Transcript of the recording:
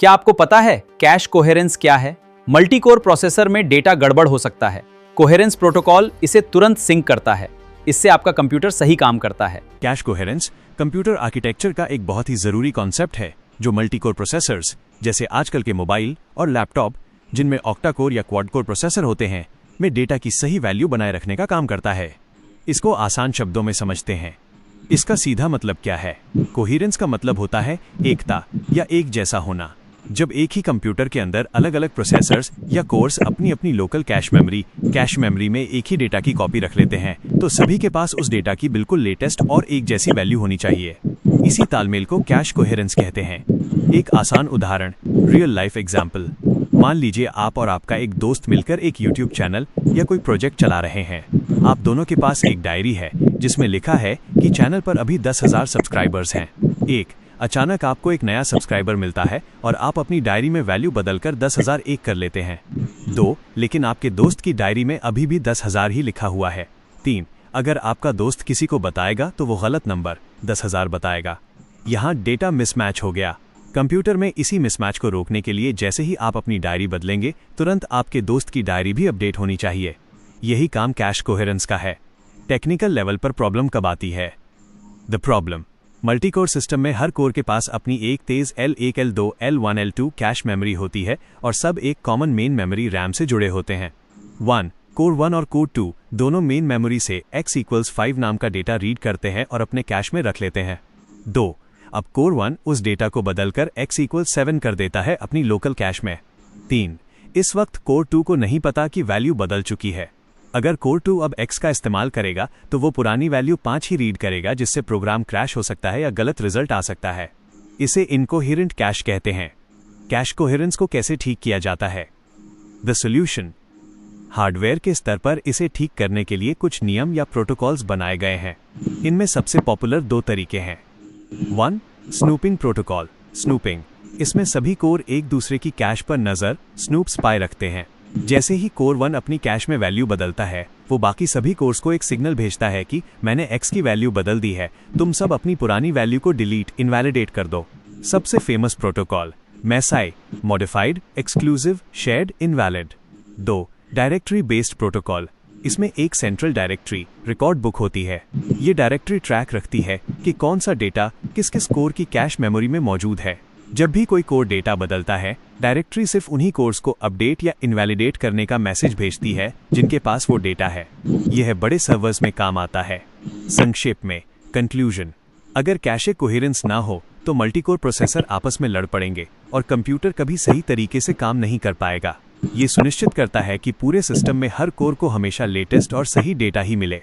क्या आपको पता है कैश कोहेरेंस क्या है? मल्टी कोर प्रोसेसर में डेटा गड़बड़ हो सकता है। कोहेरेंस प्रोटोकॉल इसे तुरंत सिंक करता है। इससे आपका कंप्यूटर सही काम करता है। कैश कोहेरेंस कंप्यूटर आर्किटेक्चर का एक बहुत ही जरूरी कॉन्सेप्ट है जो मल्टी कोर प्रोसेसर्स जैसे आजकल के मोबाइल और लैपटॉप जिनमें ऑक्टा कोर या क्वाड कोर प्रोसेसर होते हैं में डेटा की सही वैल्यू बनाए रखने का काम करता है। इसको आसान शब्दों में समझते हैं। इसका सीधा मतलब क्या है? कोहेरेंस का मतलब होता है एकता या एक जैसा होना। जब एक ही कंप्यूटर के अंदर अलग अलग प्रोसेसर्स या कोर्स अपनी अपनी लोकल कैश मेमोरी में एक ही डेटा की कॉपी रख लेते हैं तो सभी के पास उस डेटा की बिल्कुल लेटेस्ट और एक जैसी वैल्यू होनी चाहिए। इसी तालमेल को कैश कोहेरेंस कहते हैं। एक आसान उदाहरण, रियल लाइफ एग्जाम्पल। मान लीजिए आप और आपका एक दोस्त मिलकर एक यूट्यूब चैनल या कोई प्रोजेक्ट चला रहे हैं। आप दोनों के पास एक डायरी है जिसमें लिखा है कि चैनल पर अभी 10,000 सब्सक्राइबर्स हैं। अचानक आपको एक नया सब्सक्राइबर मिलता है और आप अपनी डायरी में वैल्यू बदलकर 10,001 कर लेते हैं। लेकिन आपके दोस्त की डायरी में अभी भी 10,000 ही लिखा हुआ है। अगर आपका दोस्त किसी को बताएगा तो वो गलत नंबर 10,000 बताएगा। यहाँ डेटा मिसमैच हो गया। कंप्यूटर में इसी मिसमैच को रोकने के लिए जैसे ही आप अपनी डायरी बदलेंगे तुरंत आपके दोस्त की डायरी भी अपडेट होनी चाहिए। यही काम कैश कोहेरेंस का है। टेक्निकल लेवल पर प्रॉब्लम कब आती है? The problem, multi core system में हर कोर के पास अपनी एक तेज L1, L2, L1, L2 cache memory होती है और सब एक कॉमन मेन मेमोरी रैम से जुड़े होते हैं। कोर 1 और कोर 2 दोनों मेन मेमोरी से x=5 नाम का डेटा रीड करते हैं और अपने कैश में रख लेते हैं। अब कोर 1 उस डेटा को बदलकर x=7 कर देता है अपनी लोकल कैश में। इस वक्त कोर 2 को नहीं पता कि वैल्यू बदल चुकी है। अगर कोर 2 अब x का इस्तेमाल करेगा तो वो पुरानी वैल्यू 5 ही रीड करेगा जिससे प्रोग्राम क्रैश हो सकता है या गलत रिजल्ट आ सकता है। इसे इनकोहेरेंट कैश कहते हैं। कैश कोहेरेंस को कैसे ठीक किया जाता है? द सॉल्यूशन, हार्डवेयर के स्तर पर इसे ठीक करने के लिए कुछ नियम या प्रोटोकॉल्स बनाए गए हैं। इनमें सबसे पॉपुलर 2 तरीके हैं। 1. Snooping protocol. स्नूपिंग, इसमें सभी कोर एक दूसरे की कैश पर नजर स्नूप स्पाई रखते हैं। जैसे ही कोर 1 अपनी कैश में वैल्यू बदलता है वो बाकी सभी कोर्स को एक सिग्नल भेजता है कि मैंने x की वैल्यू बदल दी है, तुम सब अपनी पुरानी वैल्यू को डिलीट इनवैलिडेट कर दो। सबसे famous protocol Mesai, modified exclusive shared invalid. 2. Directory based protocol. इसमें एक सेंट्रल डायरेक्टरी रिकॉर्ड बुक होती है। ये डायरेक्टरी ट्रैक रखती है कि कौन सा डेटा किस किस कोर की कैश मेमोरी में मौजूद है। जब भी कोई कोर डेटा बदलता है डायरेक्टरी सिर्फ उन्हीं कोर्स को अपडेट या इनवैलिडेट करने का मैसेज भेजती है जिनके पास वो डेटा है। यह बड़े सर्वर्स में काम आता है। संक्षेप में, कंक्लूजन, अगर कैशे कोहेरेंस ना हो तो मल्टीकोर प्रोसेसर आपस में लड़ पड़ेंगे और कंप्यूटर कभी सही तरीके से काम नहीं कर पाएगा। ये सुनिश्चित करता है कि पूरे सिस्टम में हर कोर को हमेशा लेटेस्ट और सही डेटा ही मिले।